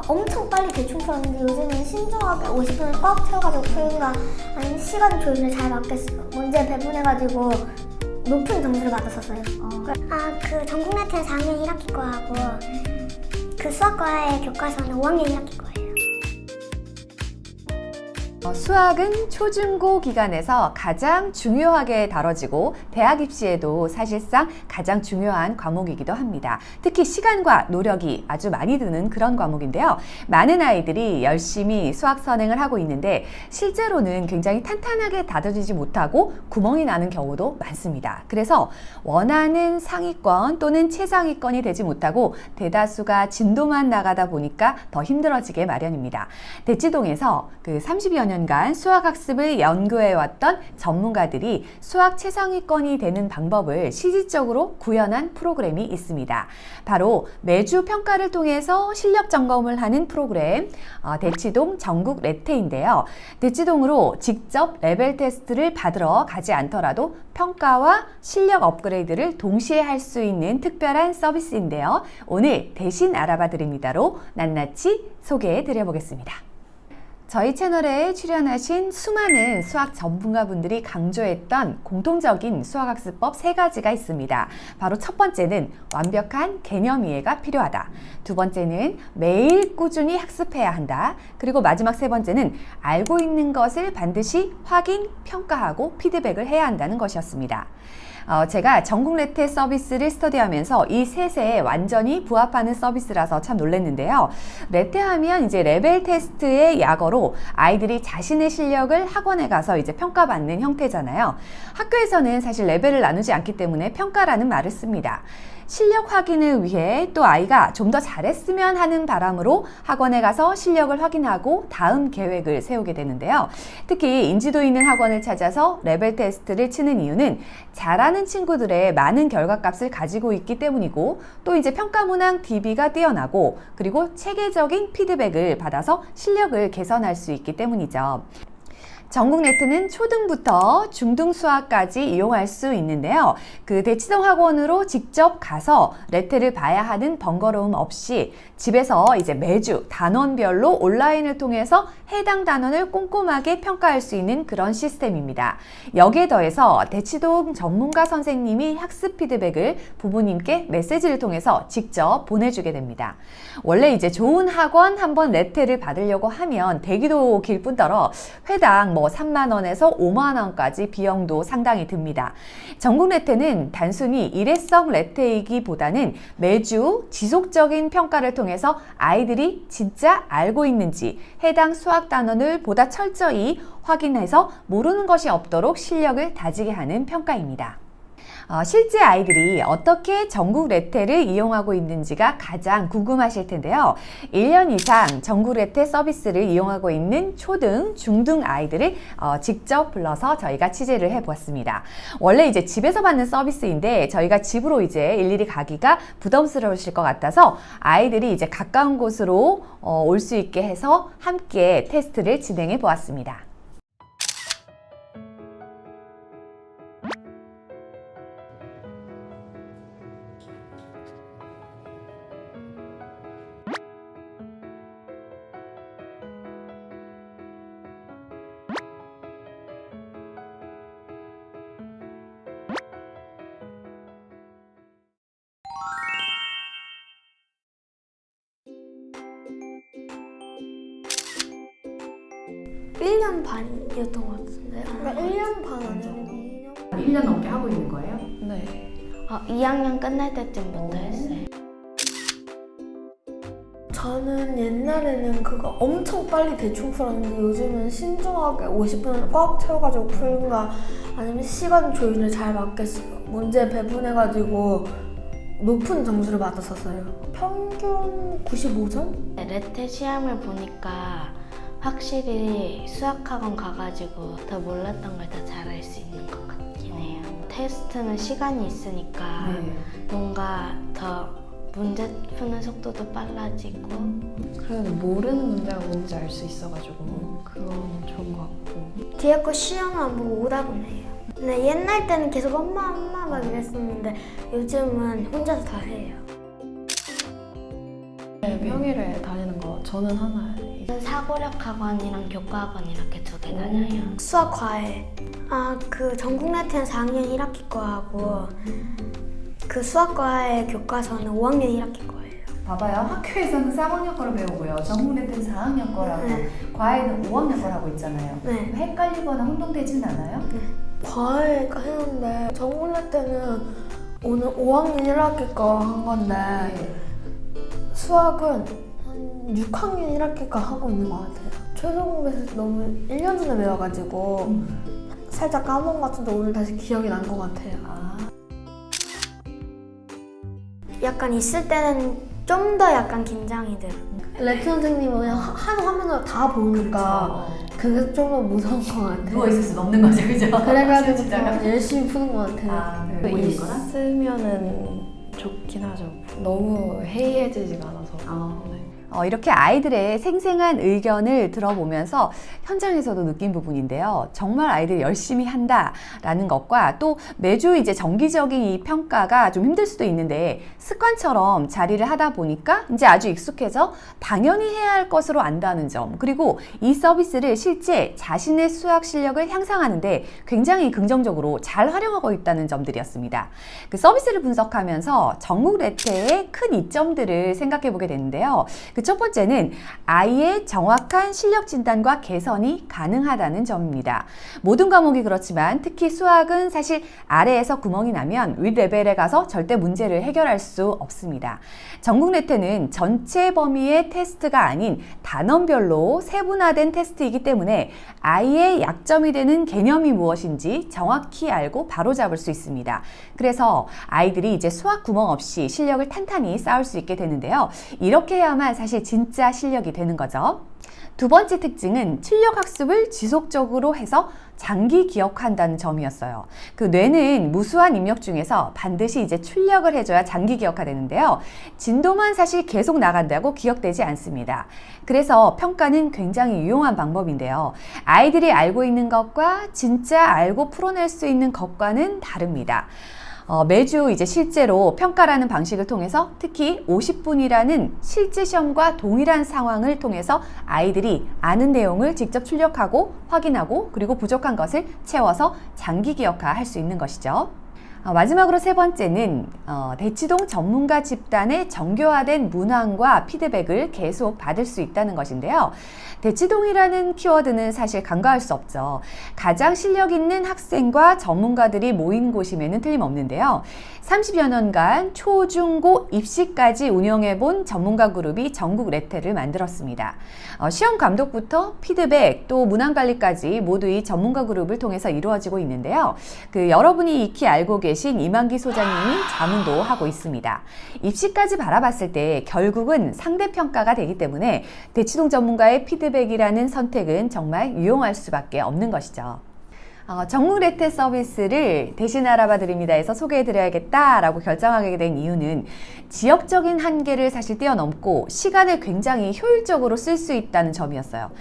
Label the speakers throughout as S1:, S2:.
S1: 엄청 빨리 대충 풀었는데 요즘은 신중하게 50분을 꽉 채워가지고 풀거나 아니면 시간 조율을 잘 문제 배분해가지고 높은 점수를 받았었어요.
S2: 그 전국레트는 4학년 1학기 거하고 그 수학과의 교과서는 5학년 1학기 거예요.
S3: 수학은 초중고 기간에서 가장 중요하게 다뤄지고 대학 입시에도 사실상 가장 중요한 과목이기도 합니다. 특히 시간과 노력이 아주 많이 드는 그런 과목인데요. 많은 아이들이 열심히 수학 선행을 하고 있는데 실제로는 굉장히 탄탄하게 다져지지 못하고 구멍이 나는 경우도 많습니다. 그래서 원하는 상위권 또는 최상위권이 되지 못하고 대다수가 진도만 나가다 보니까 더 힘들어지게 마련입니다. 대치동에서 그 30여 년간 수학학습을 연구해왔던 전문가들이 수학 최상위권이 되는 방법을 실질적으로 구현한 프로그램이 있습니다. 바로 매주 평가를 통해서 실력 점검을 하는 프로그램 대치동 전국 레테인데요. 대치동으로 직접 레벨 테스트를 받으러 가지 않더라도 평가와 실력 업그레이드를 동시에 할 수 있는 특별한 서비스인데요. 오늘 대신 알아봐 드립니다로 낱낱이 소개해 드려보겠습니다. 저희 채널에 출연하신 수많은 수학 전문가분들이 강조했던 공통적인 수학학습법 3가지가 있습니다. 바로 첫 번째는 완벽한 개념 이해가 필요하다. 두 번째는 매일 꾸준히 학습해야 한다. 그리고 마지막 세 번째는 알고 있는 것을 반드시 확인, 평가하고 피드백을 해야 한다는 것이었습니다. 제가 전국 레테 서비스를 스터디하면서 이 셋에 완전히 부합하는 서비스라서 참 놀랐는데요. 레테하면 이제 레벨 테스트의 약어로 아이들이 자신의 실력을 학원에 가서 이제 평가받는 형태잖아요. 학교에서는 사실 레벨을 나누지 않기 때문에 평가라는 말을 씁니다. 실력 확인을 위해 또 아이가 좀 더 잘했으면 하는 바람으로 학원에 가서 실력을 확인하고 다음 계획을 세우게 되는데요. 특히 인지도 있는 학원을 찾아서 레벨 테스트를 치는 이유는 잘하는 친구들의 많은 결과값을 가지고 있기 때문이고 또 이제 평가 문항 DB가 뛰어나고 그리고 체계적인 피드백을 받아서 실력을 개선할 수 있기 때문이죠. 전국 레트는 초등부터 중등 수학까지 이용할 수 있는데요. 그 대치동 학원으로 직접 가서 레트를 봐야 하는 번거로움 없이 집에서 이제 매주 단원별로 온라인을 통해서 해당 단원을 꼼꼼하게 평가할 수 있는 그런 시스템입니다. 여기에 더해서 대치동 전문가 선생님이 학습 피드백을 부모님께 메시지를 통해서 직접 보내주게 됩니다. 원래 이제 좋은 학원 한번 레트를 받으려고 하면 대기도 길 뿐더러 회당 3만 원에서 5만 원까지 비용도 상당히 듭니다. 전국 레테는 단순히 일회성 레테이기보다는 매주 지속적인 평가를 통해서 아이들이 진짜 알고 있는지 해당 수학 단원을 보다 철저히 확인해서 모르는 것이 없도록 실력을 다지게 하는 평가입니다. 실제 아이들이 어떻게 전국 레테를 이용하고 있는지가 가장 궁금하실 텐데요. 1년 이상 전국 레테 서비스를 이용하고 있는 초등, 중등 아이들을 직접 불러서 저희가 취재를 해보았습니다. 원래 이제 집에서 받는 서비스인데 저희가 집으로 이제 일일이 가기가 부담스러우실 것 같아서 아이들이 이제 가까운 곳으로 올 수 있게 해서 함께 테스트를 진행해 보았습니다.
S1: 일 년 반이었던 것 같은데. 1년 반 아니면 2년?
S3: 1년 넘게 하고 있는 거예요?
S4: 네.
S1: 2학년 끝날 때쯤부터 했어요. 저는 옛날에는 그거 엄청 빨리 대충 풀었는데 요즘은 신중하게 50분을 꽉 채워가지고 풀거나 아니면 시간 조율을 잘 문제 배분해가지고 높은 점수를 받았었어요. 평균 95점?
S4: 레테 시험을 보니까 확실히 수학학원 가가지고 더 몰랐던 걸 더 잘할 수 있는 것 같긴 해요. 테스트는 시간이 있으니까 뭔가 더 문제 푸는 속도도 빨라지고
S5: 그래도 모르는 문제가 뭔지 알 수 있어가지고 그건 좋은 것 같고
S1: 뒤에 거 시험을 안 보고 오답을 해요. 근데 옛날 때는 계속 엄마 막 이랬었는데 요즘은 혼자서 다 해요.
S5: 평일에 다니는 거 저는 하나
S4: 사고력 학원이랑 교과 학원 이렇게 두 개 다녀요.
S2: 수학 과외. 그 전국 네트는 4학년 1학기 거하고 그 수학 과외 교과서는 5학년 1학기 거예요.
S3: 봐봐요. 학교에서는 3학년 거를 배우고요. 전국네트는 4학년 거라고,
S2: 네.
S3: 과외는 5학년 거라고 있잖아요.
S2: 네.
S3: 헷갈리거나 혼동되진 않아요?
S1: 과외가 했는데 전공대 때는 오늘 5학년 1학기 거 한 건데 수학은 한 6학년 1학기 거 하고 있는 것 같아요. 최종공부에서 너무 1년 전에 배워가지고 살짝 까먹은 것 같은데 오늘 다시 기억이 난 것 같아요.
S2: 약간 있을 때는 좀 더 약간 긴장이 돼요.
S1: 레트 선생님은 그냥 한 화면으로 다 보니까 그게 좀 더 무서운 것 같아요.
S3: 누워있을 수는 없는 거죠, 그죠?
S1: 그래가지고
S3: 진짜가.
S1: 좀 열심히 푸는 것 같아요.
S3: 네.
S5: 있으면은 좋긴 하죠. 너무 해이해지지가 않아서. 네.
S3: 이렇게 아이들의 생생한 의견을 들어보면서 현장에서도 느낀 부분인데요. 정말 아이들이 열심히 한다라는 것과 또 매주 이제 정기적인 이 평가가 좀 힘들 수도 있는데 습관처럼 자리를 하다 보니까 이제 아주 익숙해져 당연히 해야 할 것으로 안다는 점, 그리고 이 서비스를 실제 자신의 수학 실력을 향상하는데 굉장히 긍정적으로 잘 활용하고 있다는 점들이었습니다. 그 서비스를 분석하면서 전국 레테의 큰 이점들을 생각해 보게 되는데요. 그 첫 번째는 아이의 정확한 실력 진단과 개선이 가능하다는 점입니다. 모든 과목이 그렇지만 특히 수학은 사실 아래에서 구멍이 나면 윗레벨에 가서 절대 문제를 해결할 수 없습니다. 전국 레테는 전체 범위의 테스트가 아닌 단원별로 세분화된 테스트이기 때문에 아이의 약점이 되는 개념이 무엇인지 정확히 알고 바로잡을 수 있습니다. 그래서 아이들이 이제 수학 구멍 없이 실력을 탄탄히 쌓을 수 있게 되는데요. 이렇게 해야만 사실 진짜 실력이 되는 거죠. 두 번째 특징은 출력 학습을 지속적으로 해서 장기 기억한다는 점이었어요. 그 뇌는 무수한 입력 중에서 반드시 이제 출력을 해줘야 장기 기억화 되는데요. 진도만 사실 계속 나간다고 기억되지 않습니다. 그래서 평가는 굉장히 유용한 방법인데요. 아이들이 알고 있는 것과 진짜 알고 풀어낼 수 있는 것과는 다릅니다. 매주 이제 실제로 평가라는 방식을 통해서 특히 50분이라는 실제 시험과 동일한 상황을 통해서 아이들이 아는 내용을 직접 출력하고 확인하고 그리고 부족한 것을 채워서 장기 기억화할 수 있는 것이죠. 마지막으로 세 번째는 대치동 전문가 집단의 정교화된 문항과 피드백을 계속 받을 수 있다는 것인데요. 대치동이라는 키워드는 사실 간과할 수 없죠. 가장 실력 있는 학생과 전문가들이 모인 곳임에는 틀림없는데요. 30여 년간 초, 중, 고 입시까지 운영해본 전문가 그룹이 전국 레테를 만들었습니다. 시험 감독부터 피드백 또 문항 관리까지 모두 이 전문가 그룹을 통해서 이루어지고 있는데요. 여러분이 익히 알고 계신 이만기 소장님이 자문도 하고 있습니다. 입시까지 바라봤을 때 결국은 상대평가가 되기 때문에 대치동 전문가의 피드백이라는 선택은 정말 유용할 수밖에 없는 것이죠. 전국 레테 서비스를 대신 알아봐 드립니다에서 소개해 드려야겠다라고 결정하게 된 이유는 지역적인 한계를 사실 뛰어넘고 시간을 굉장히 효율적으로 쓸 수 있다는 점이었어요.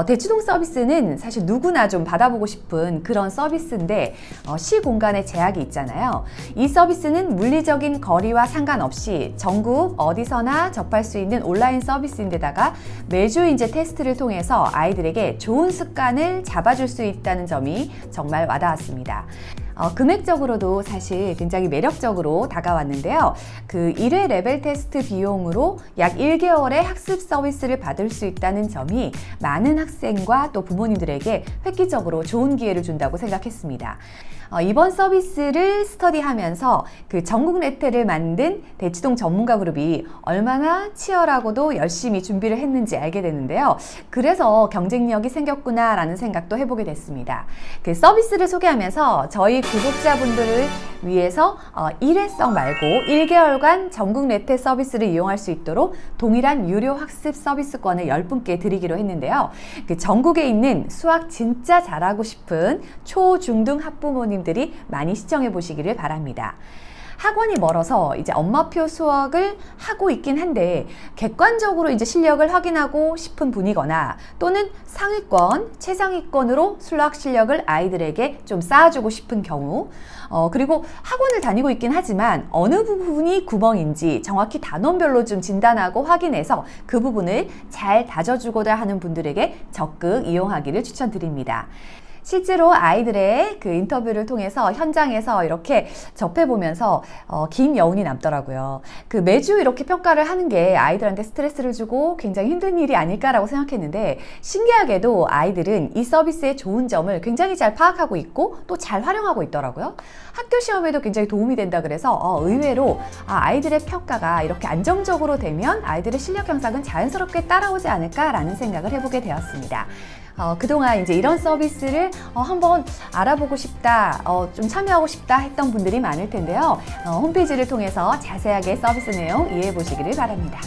S3: 대치동 서비스는 사실 누구나 좀 받아보고 싶은 그런 서비스인데 시 공간에 제약이 있잖아요. 이 서비스는 물리적인 거리와 상관없이 전국 어디서나 접할 수 있는 온라인 서비스인데다가 매주 이제 테스트를 통해서 아이들에게 좋은 습관을 잡아줄 수 있다는 점이 정말 와닿았습니다. 금액적으로도 사실 굉장히 매력적으로 다가왔는데요. 1회 레벨 테스트 비용으로 약 1개월의 학습 서비스를 받을 수 있다는 점이 많은 학생과 또 부모님들에게 획기적으로 좋은 기회를 준다고 생각했습니다. 이번 서비스를 스터디하면서 전국 레테를 만든 대치동 전문가 그룹이 얼마나 치열하고도 열심히 준비를 했는지 알게 되는데요. 그래서 경쟁력이 생겼구나라는 생각도 해보게 됐습니다. 서비스를 소개하면서 저희 구독자분들을 위해서 1회성 말고 1개월간 전국 레테 서비스를 이용할 수 있도록 동일한 유료 학습 서비스권을 10분께 드리기로 했는데요. 전국에 있는 수학 진짜 잘하고 싶은 초, 중, 등 학부모님들이 많이 시청해 보시기를 바랍니다. 학원이 멀어서 이제 엄마표 수학을 하고 있긴 한데 객관적으로 이제 실력을 확인하고 싶은 분이거나 또는 상위권, 최상위권으로 수학 실력을 아이들에게 좀 쌓아주고 싶은 경우 그리고 학원을 다니고 있긴 하지만 어느 부분이 구멍인지 정확히 단원별로 좀 진단하고 확인해서 그 부분을 잘 다져주고자 하는 분들에게 적극 이용하기를 추천드립니다. 실제로 아이들의 그 인터뷰를 통해서 현장에서 이렇게 접해보면서 긴 여운이 남더라고요. 그 매주 이렇게 평가를 하는 게 아이들한테 스트레스를 주고 굉장히 힘든 일이 아닐까라고 생각했는데 신기하게도 아이들은 이 서비스의 좋은 점을 굉장히 잘 파악하고 있고 또 잘 활용하고 있더라고요. 학교 시험에도 굉장히 도움이 된다 그래서 의외로 아이들의 평가가 이렇게 안정적으로 되면 아이들의 실력 향상은 자연스럽게 따라오지 않을까라는 생각을 해보게 되었습니다. 그동안 이제 이런 서비스를 한번 알아보고 싶다, 좀 참여하고 싶다 했던 분들이 많을 텐데요. 홈페이지를 통해서 자세하게 서비스 내용 이해해 보시기를 바랍니다.